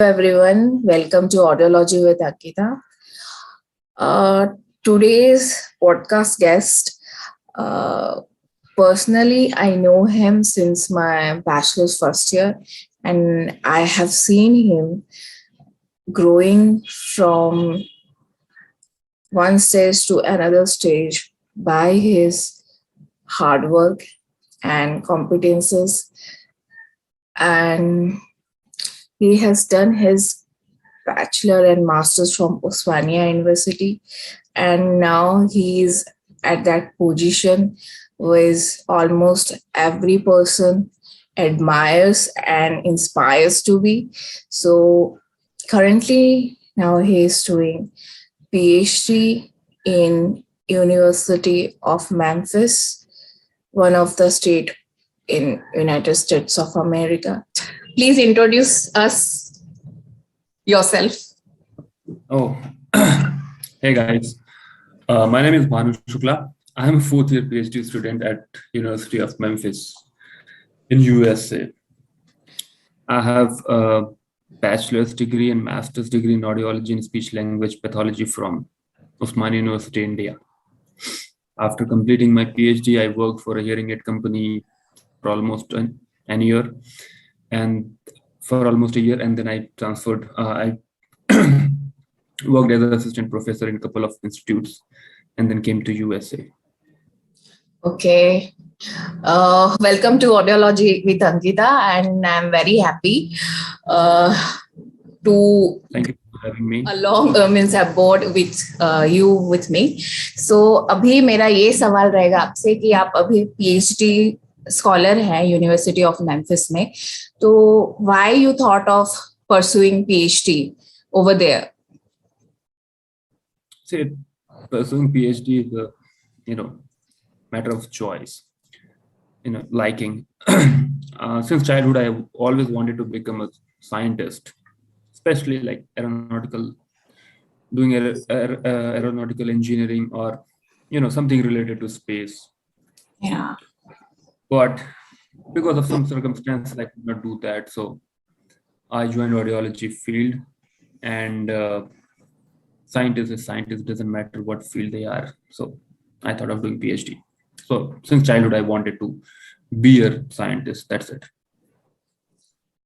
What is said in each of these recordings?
Everyone, welcome to Audiology with Akita. Today's podcast guest, personally, I know him since my bachelor's first year, and I have seen him growing from one stage to another stage by his hard work and competences. And he has done his bachelor and master's from Osmania University, and now he's at that position with almost every person admires and inspires to be. So currently now he is doing PhD in University of Memphis, one of the state in United States of America. Please introduce us yourself. Oh, hey guys. My name is Bhanu Shukla. I'm a fourth year PhD student at University of Memphis in USA. I have a bachelor's degree and master's degree in audiology and speech language pathology from Osmania University, India. After completing my PhD, I worked for a hearing aid company for almost an year, and for almost a year, and then I transferred. I worked as an assistant professor in a couple of institutes, and then came to USA. Okay. Welcome to Audiology with Ankita, and I'm very happy to Thank you for having me. along means aboard with you with me. So अभी मेरा ये सवाल रहेगा आपसे कि आप अभी PhD scholar हैं University of Memphis में, तो why you thought of pursuing PhD over there? See, pursuing PhD is a matter of choice, liking. Since childhood, I always wanted to become a scientist, especially like doing aeronautical engineering or something related to space. Yeah. But because of some circumstances, I could not do that. So I joined audiology field, and scientist is scientist, doesn't matter what field they are. So I thought of doing PhD. So since childhood, I wanted to be a scientist. That's it.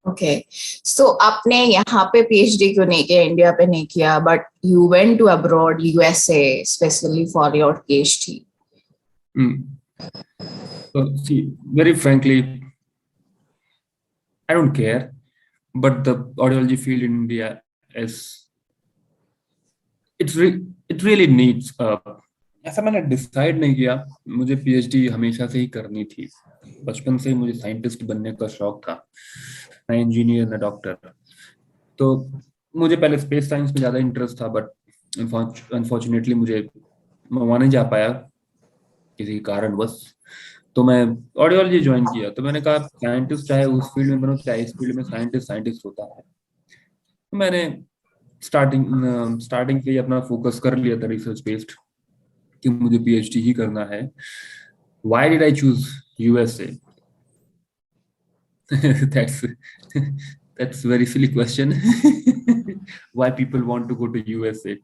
Okay. So आपने यहाँ पे PhD क्यों नहीं किया, India पे नहीं किया, but you went to abroad, USA, specifically for your PhD? So see, very frankly, I don't care, but the audiology field in India it really needs ऐसा मैंने डिसाइड नहीं किया. मुझे PhD हमेशा से ही करनी थी. बचपन से ही मुझे साइंटिस्ट बनने का शौक था, ना इंजीनियर ना डॉक्टर. तो मुझे पहले स्पेस साइंस में ज्यादा इंटरेस्ट था, बट अनफॉर्चुनेटली मुझे वहां नहीं जा पाया किसी कारणवश. तो मैं ऑडियोलॉजी ज्वाइन किया. तो मैंने कहा साइंटिस्ट चाहे उस फील्ड में बनो चाहे इस फील्ड में, साइंटिस्ट होता है. तो मैंने स्टार्टिंग से ही अपना फोकस कर लिया था रिसर्च बेस्ड कि मुझे PhD ही करना है. Why did I choose USA? That's a very silly question. Why people want to go to USA?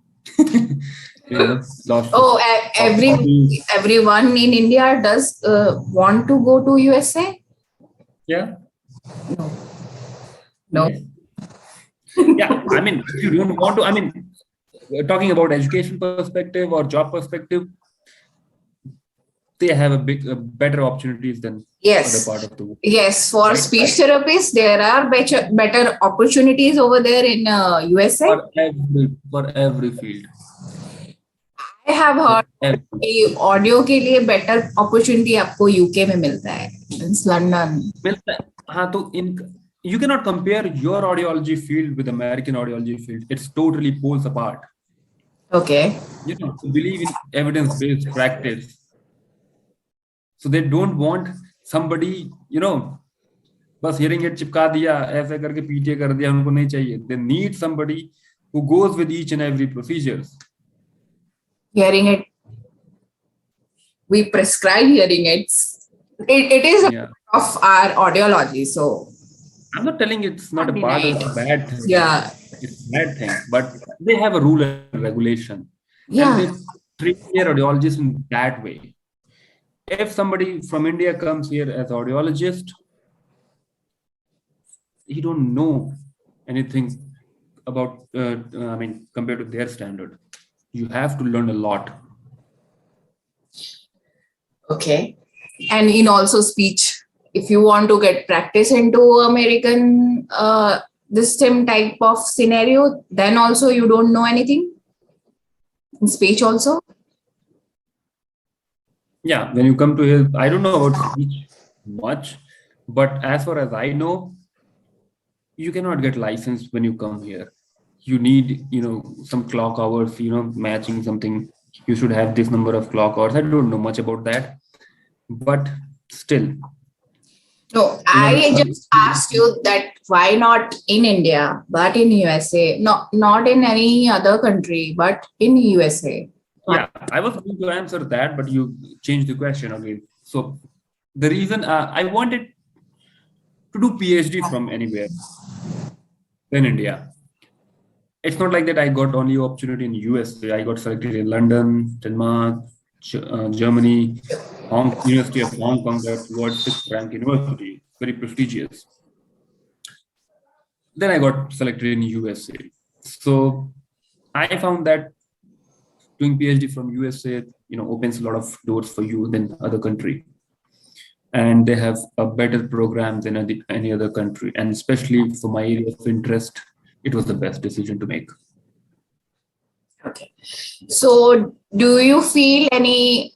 Everyone in India does want to go to USA? Yeah. No. Yes. Yeah, I mean, if you don't want to, talking about education perspective or job perspective, they have better opportunities than other part of the world. Yes, for speech therapists, there are better opportunities over there in USA. For every field. I have heard कि audio के लिए better opportunity आपको UK में मिलता है, means London मिलता है. हाँ, तो you cannot compare your audiology field with American audiology field. It's totally poles apart. Okay. To believe in evidence-based practice. So they don't want somebody, बस hearing aid चिपका दिया, ऐसे करके पीछे कर दिया, उनको नहीं चाहिए. They need somebody who goes with each and every procedures. Hearing aid. We prescribe hearing aids. It is a part of our audiology, so I'm not telling it's not a Can't part deny of it. bad thing. Yeah. It's a bad thing, but they have a rule and regulation, and Yeah. they treat their audiologists in that way. If somebody from India comes here as audiologist, he don't know anything about. I mean, compared to their standard, you have to learn a lot. Okay. And in also speech, if you want to get practice into American this same type of scenario, then also you don't know anything in speech also. Yeah, when you come to here, I don't know about speech much, but as far as I know, you cannot get licensed when you come here. You need, some clock hours, matching something. You should have this number of clock hours. I don't know much about that, but still, No, in order I to, just asked you that why not in India, but in USA, not in any other country, but in USA. yeah, I was going to answer that, but you changed the question again. So the reason I wanted to do PhD from anywhere in India. It's not like that I got only opportunity in USA. I got selected in London, Denmark, Germany, University of Hong Kong, that's world sixth rank university, very prestigious. Then I got selected in USA. So I found that doing PhD from USA, opens a lot of doors for you than other country. And they have a better program than any other country. And especially for my area of interest, it was the best decision to make. Okay. So, do you feel any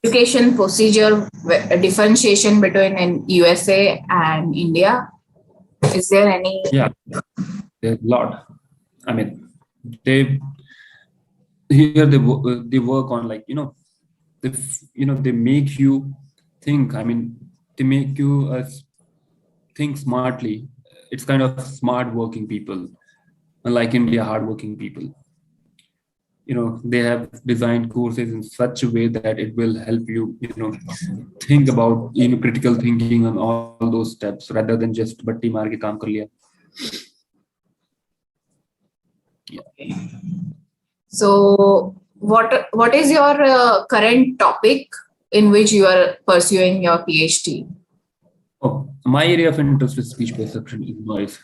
education procedure differentiation between in USA and India? Is there any? Yeah, there's a lot. I mean, they here they work on, like, they make you think. I mean, they make you think smartly. It's kind of smart working people, unlike India, hard working people. They have designed courses in such a way that it will help you, think about, critical thinking on all those steps rather than just batti maar ke kaam kar liya. Okay. So, what is your current topic in which you are pursuing your PhD? Oh, my area of interest is speech perception in noise,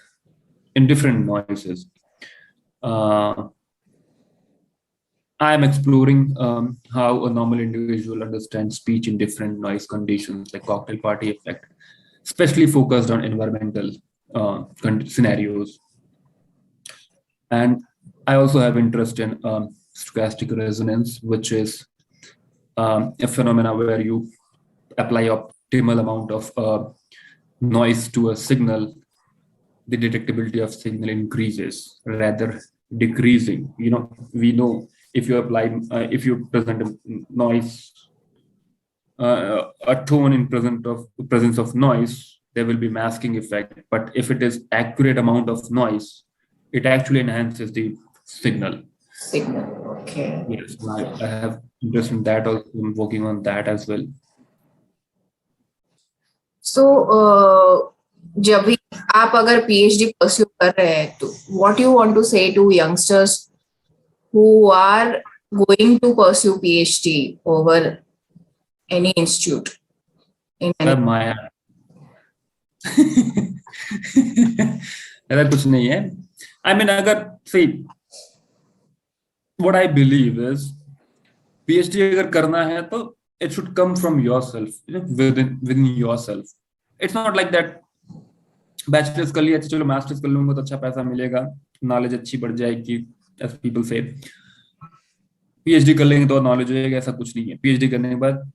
in different noises. Uh, I am exploring how a normal individual understands speech in different noise conditions, like cocktail party effect, especially focused on environmental scenarios. And I also have interest in stochastic resonance, which is a phenomena where you apply optimal amount of noise to a signal, the detectability of signal increases rather decreasing. We know if you apply, if you present a noise, a tone in presence of noise, there will be masking effect. But if it is accurate amount of noise, it actually enhances the signal. Signal. Okay. Yes, I have interest in that. Also, I'm working on that as well. So, जब भी आप अगर PhD pursue कर रहे हैं तो what you want to say to youngsters who are going to pursue PhD over any institute in any? माया ऐसा कुछ नहीं है. I mean, अगर see, what I believe is PhD अगर करना है तो it should come from yourself, within yourself. It's not like that bachelors कर लिया, चलो मास्टर्स कर लूंगा तो अच्छा पैसा मिलेगा, नॉलेज अच्छी बढ़ जाएगी, as people say. PhD कर लेंगे तो नॉलेज हो जाएगा, ऐसा कुछ नहीं है. PhD करने के बाद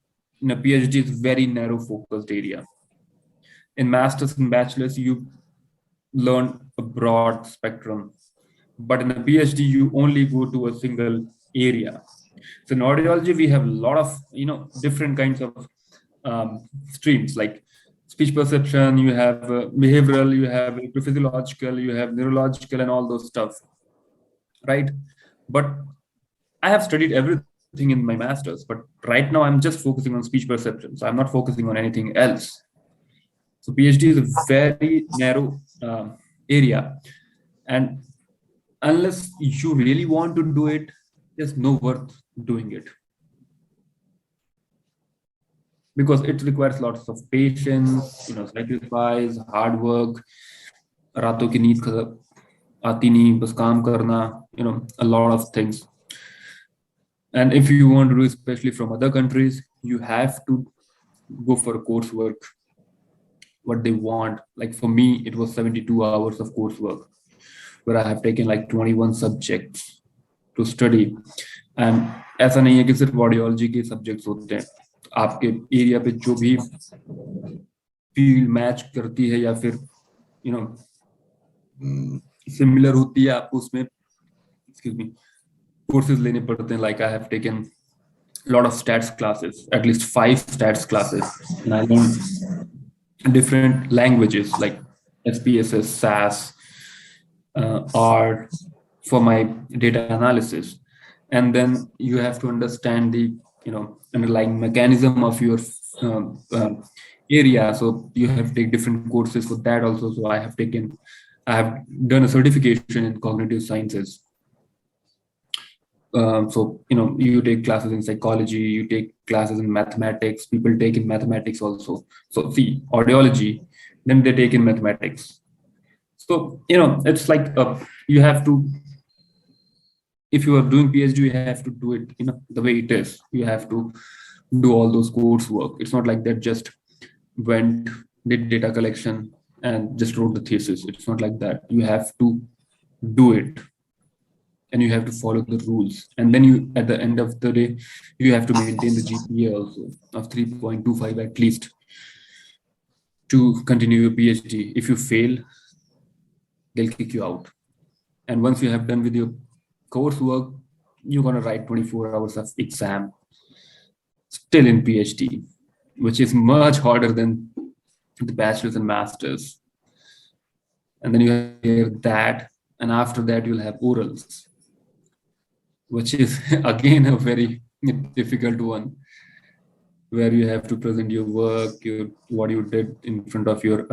PhD is very narrow focused area. In masters and bachelors you learn a broad spectrum, but in a PhD you only go to a single area. So in audiology we have a lot of different kinds of streams, like speech perception, you have behavioral, you have electrophysiological, you have neurological, and all those stuff, right? But I have studied everything in my masters, but right now I'm just focusing on speech perception, so I'm not focusing on anything else. So PhD is a very narrow area, and unless you really want to do it, there's no worth doing it, because it requires lots of patience, sacrifice, hard work, रातों की नींद आती नहीं, बस काम करना, a lot of things. And if you want to do, especially from other countries, you have to go for coursework, what they want. Like for me, it was 72 hours of coursework, where I have taken like 21 subjects to study. And ऐसा नहीं है कि सिर्फ audiology के subjects होते हैं, आपके area पे जो भी फील्ड मैच करती है या फिर सिमिलर होती है, आपको उसमें courses लेने पड़ते हैं. Like I have taken a lot of stats classes, at least 5 stats classes, and I learned different languages like SPSS, SAS, R for my data analysis. And then you have to understand the underlying mechanism of your area. So you have to take different courses for that also. So I have done a certification in cognitive sciences. So you take classes in psychology, you take classes in mathematics, people take in mathematics also. So see, audiology, then they take in mathematics. So it's like you have to, if you are doing PhD, you have to do it the way it is. You have to do all those coursework. It's not like that just went, did data collection and just wrote the thesis. It's not like that. You have to do it, and you have to follow the rules. And then you, at the end of the day, you have to maintain the GPA also of 3.25 at least to continue your PhD. If you fail, they'll kick you out. And once you have done with your coursework, you're going to write 24 hours of exam still in PhD, which is much harder than the bachelor's and master's. And then you have that, and after that you'll have orals, which is again a very difficult one, where you have to present your work, what you did in front of your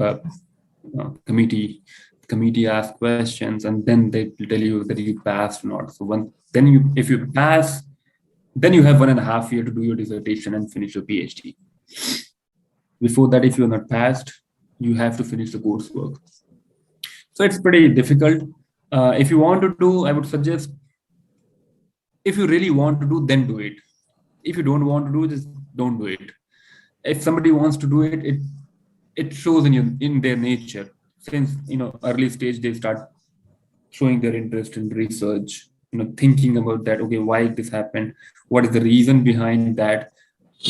committee. Committee asks questions, and then they tell you that you passed or not. So if you pass, then you have 1.5 years to do your dissertation and finish your PhD. Before that, if you're not passed, you have to finish the coursework. So it's pretty difficult. If you want to do, I would suggest, if you really want to do, then do it. If you don't want to do, just don't do it. If somebody wants to do it, it shows in their nature. Since early stage, they start showing their interest in research, thinking about that. Okay, why this happened? What is the reason behind that?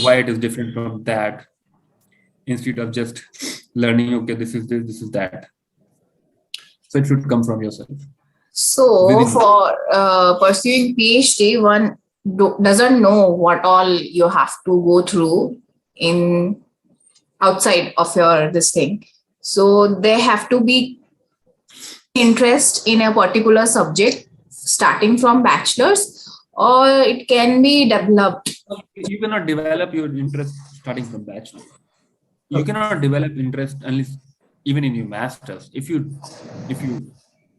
Why it is different from that? Instead of just learning, okay, this is this, this is that. So it should come from yourself. So for pursuing PhD, one doesn't know what all you have to go through in outside of your this thing. So they have to be interest in a particular subject starting from bachelor's, or it can be developed. You cannot develop your interest starting from bachelor. You cannot develop interest unless even in your master's. If you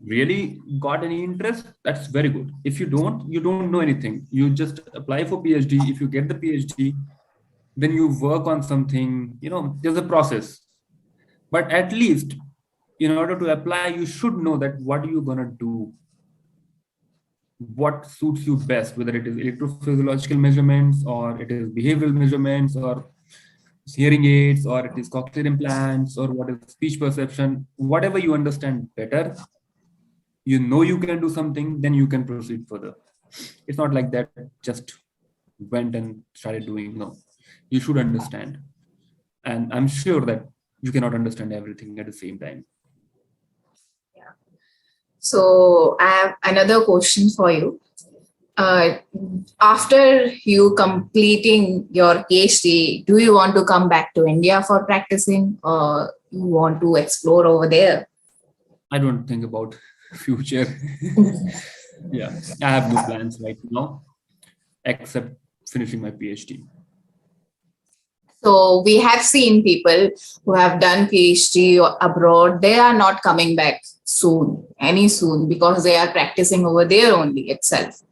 really got any interest, that's very good. If you don't know anything. You just apply for PhD. If you get the PhD, then you work on something. There's a process. But at least, in order to apply, you should know that what you're gonna do, what suits you best, whether it is electrophysiological measurements, or it is behavioral measurements, or hearing aids, or it is cochlear implants, or what is speech perception. Whatever you understand better, you can do something, then you can proceed further. It's not like that just went and started doing. No, you should understand. And I'm sure that you cannot understand everything at the same time. Yeah. So I have another question for you. After you completing your PhD, do you want to come back to India for practicing, or you want to explore over there? I don't think about future. Yeah, I have no plans right now, except finishing my PhD. So we have seen people who have done PhD abroad, they are not coming back any soon, because they are practicing over there only itself.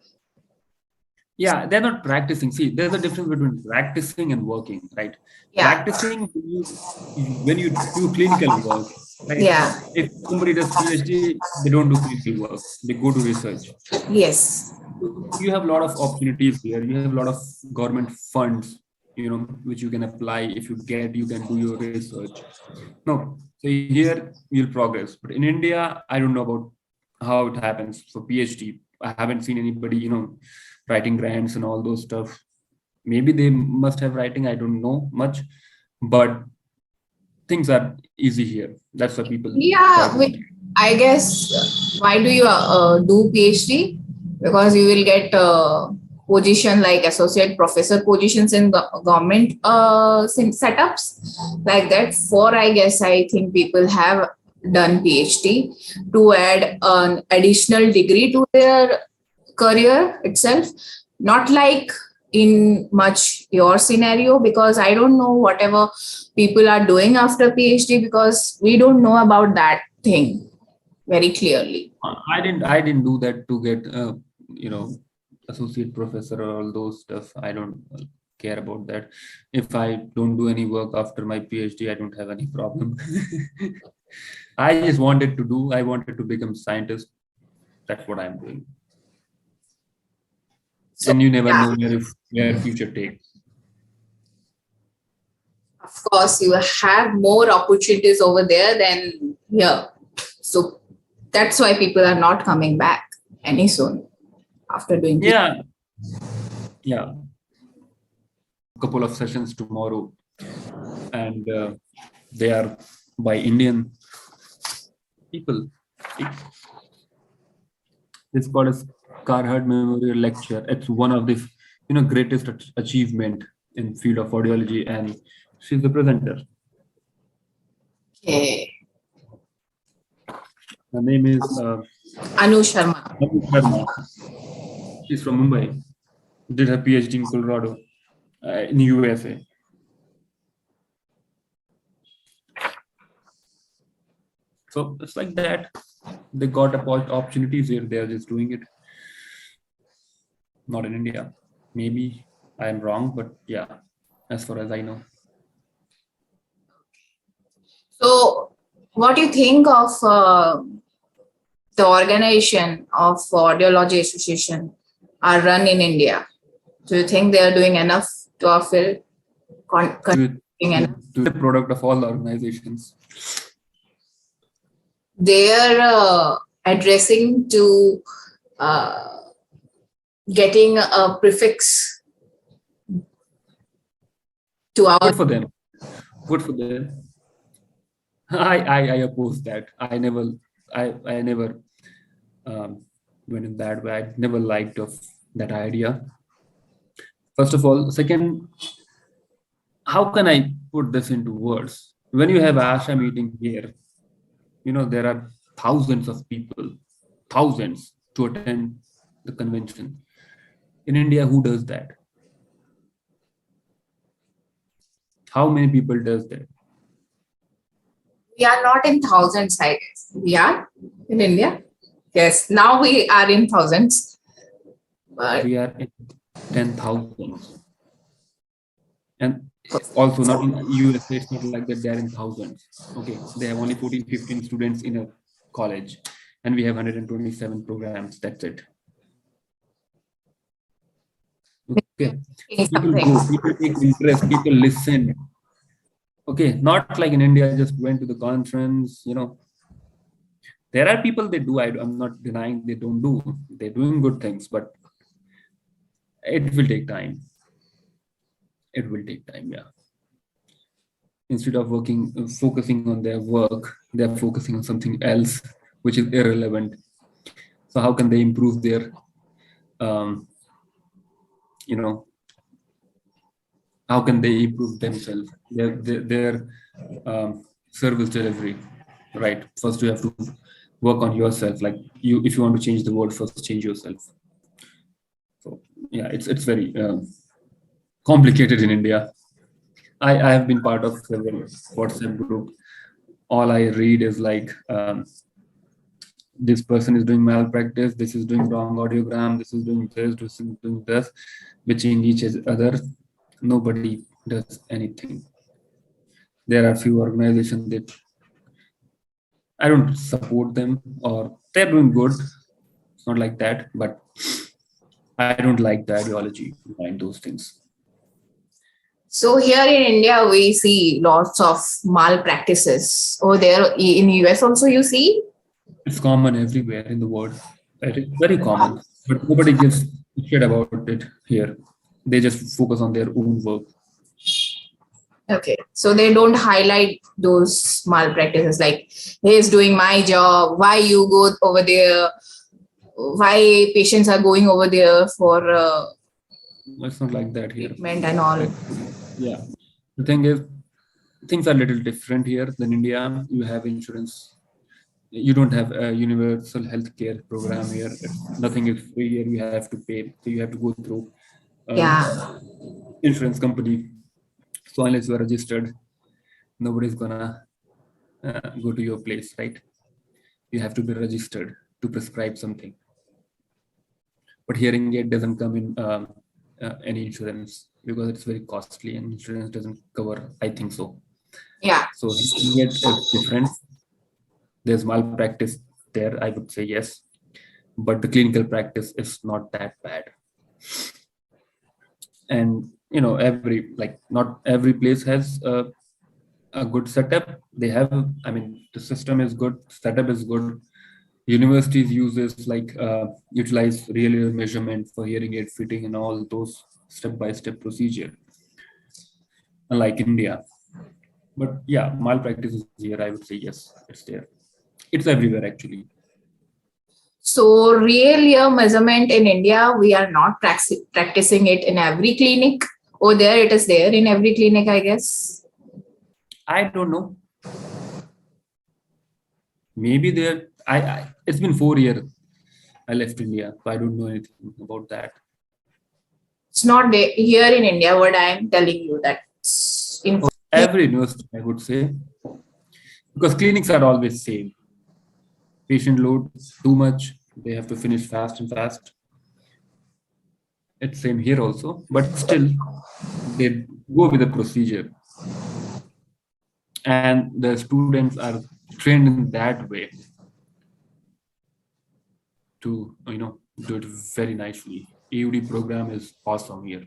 Yeah, they're not practicing. See, there's a difference between practicing and working, right? Yeah. Practicing, when you do clinical work, right? Yeah. If somebody does PhD, they don't do clinical work. They go to research. Yes. You have a lot of opportunities here. You have a lot of government funds, which you can apply. If you get, you can do your research. No, so here you'll progress. But in India, I don't know about how it happens for PhD. I haven't seen anybody, writing grants and all those stuff. Maybe they must have writing. I don't know much, but things are easy here. That's why people. Yeah, I guess. Why do you do PhD? Because you will get position like associate professor positions in government setups like that. I guess I think people have done PhD to add an additional degree to their career itself. Not like in much your scenario, because I don't know whatever people are doing after PhD, because we don't know about that thing very clearly. I didn't do that to get associate professor or all those stuff. I don't care about that. If I don't do any work after my PhD, I don't have any problem. I just wanted to become scientist. That's what I'm doing. So, and you never know where future takes. Of course, you have more opportunities over there than here. So that's why people are not coming back any soon after doing yeah a couple of sessions tomorrow, and they are by Indian people. This called as Carhart Memorial Lecture. It's one of the greatest achievement in field of audiology, and she's the presenter. Okay. Her name is Anu Sharma. Anu Sharma. She's from Mumbai. Did her PhD in Colorado, in the USA. So it's like that. They got opportunities here. They are just doing it. Not in India. Maybe I am wrong, but yeah, as far as I know. So, what do you think of the organization of Audiology Association are run in India? Do you think they are doing enough to our field? To the product of all the organizations. They are addressing to getting a prefix to our. Good for them. Good for them. I oppose that. I never went in that way. I never liked of that idea. First of all, second, how can I put this into words? When you have ASHA meeting here, there are thousands of people, thousands to attend the convention. In India, who does that? How many people does that? We are not in thousands, I guess. We are in India. Yes, now we are in thousands. But we are in 10,000. And also not in USA, it's not like that they're in thousands. Okay, they have only 14, 15 students in a college, and we have 127 programs. That's it. Okay, people go, people take interest, people listen. Okay, not like in India, I just went to the conference, There are people they do, I'm not denying they don't do. They're doing good things, but it will take time. It will take time, yeah. Instead of focusing on their work, they're focusing on something else, which is irrelevant. So how can they improve their, how can they improve themselves, their service delivery, right? First, you have to work on yourself. Like if you want to change the world, first change yourself. So yeah, it's very complicated in India. I have been part of several WhatsApp group. All I read is like, this person is doing malpractice, this is doing wrong audiogram, this is doing this, bitching each other. Nobody does anything. There are few organizations that I don't support them, or they're doing good. It's not like that, but I don't like the ideology behind those things. So here in India, we see lots of malpractices. Over there in US also you see? It's common everywhere in the world. Very, very common. But nobody gives a shit about it here. They just focus on their own work. Okay. So they don't highlight those malpractices like, he's doing my job, why you go over there, why patients are going over there for It's not like that here. treatment and all. Yeah. The thing is, things are a little different here than India. You have insurance. You don't have a universal healthcare program here. Nothing is free here. You have to pay. So you have to go through insurance company. So unless you are registered, nobody's gonna go to your place, right? You have to be registered to prescribe something. But hearing aid doesn't come in any insurance because it's very costly, and insurance doesn't cover, I think so. Yeah. So hearing aid is different. There's malpractice there, I would say yes, but the clinical practice is not that bad. And not every place has a good setup. They have, the system is good, setup is good. Universities uses utilize real ear measurement for hearing aid fitting and all those step-by-step procedure, unlike India. But yeah, malpractice is here, I would say yes, it's there. It's everywhere actually. So real ear measurement in India, we are not practicing it in every clinic. Or there it is there in every clinic, I guess. I don't know. Maybe there. It's been 4 years. I left India, so I don't know anything about that. It's not there here in India. What I am telling you that in every university, I would say, because clinics are always same. Patient load too much. They have to finish fast and fast. It's same here also, but still they go with the procedure, and the students are trained in that way to do it very nicely. AUD program is awesome here.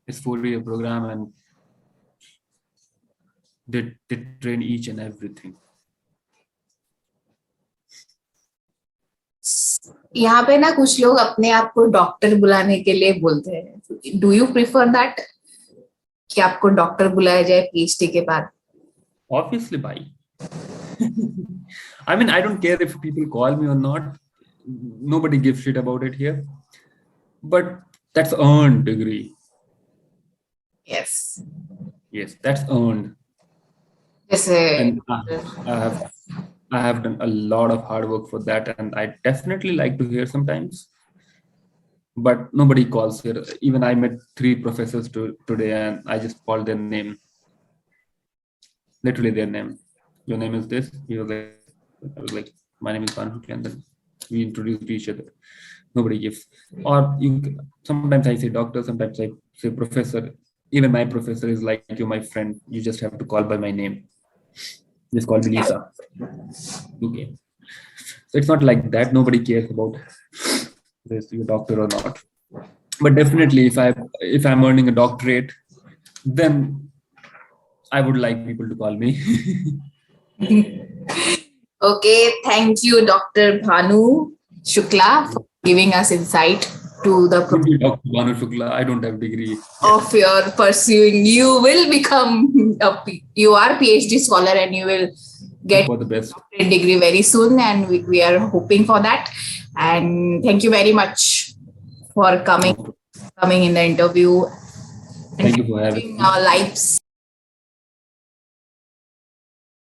It's 4-year program, and they train each and everything. यहाँ पे ना कुछ लोग अपने आप को doctor बुलाने के लिए बोलते हैं. डू यू प्रिफर दैट कि आपको डॉक्टर बुलाया जाए पीएचडी के बाद? Obviously, bye. I don't care if people call me or not. Nobody gives shit about it here. But that's earned degree. Yes. Yes, that's earned. And I have done a lot of hard work for that, and I definitely like to hear sometimes. But nobody calls here. Even I met 3 professors today, and I just called their name. Literally their name. Your name is this. I was like, my name is Bhanu, and then we introduced each other. Nobody gives. Or sometimes I say doctor, sometimes I say professor. Even my professor is like, you're my friend. You just have to call by my name. Just call me Lisa. Okay. So it's not like that. Nobody cares about this, you're a doctor or not. But definitely, if I'm earning a doctorate, then I would like people to call me. Okay, thank you, Dr. Bhanu Shukla, for giving us insight to the Dr. Bhanu Shukla, I don't have degree of your pursuing. You will become you are PhD scholar, and you will get for the best degree very soon, and we are hoping for that. And thank you very much for coming in the interview. Thank you for having our lives.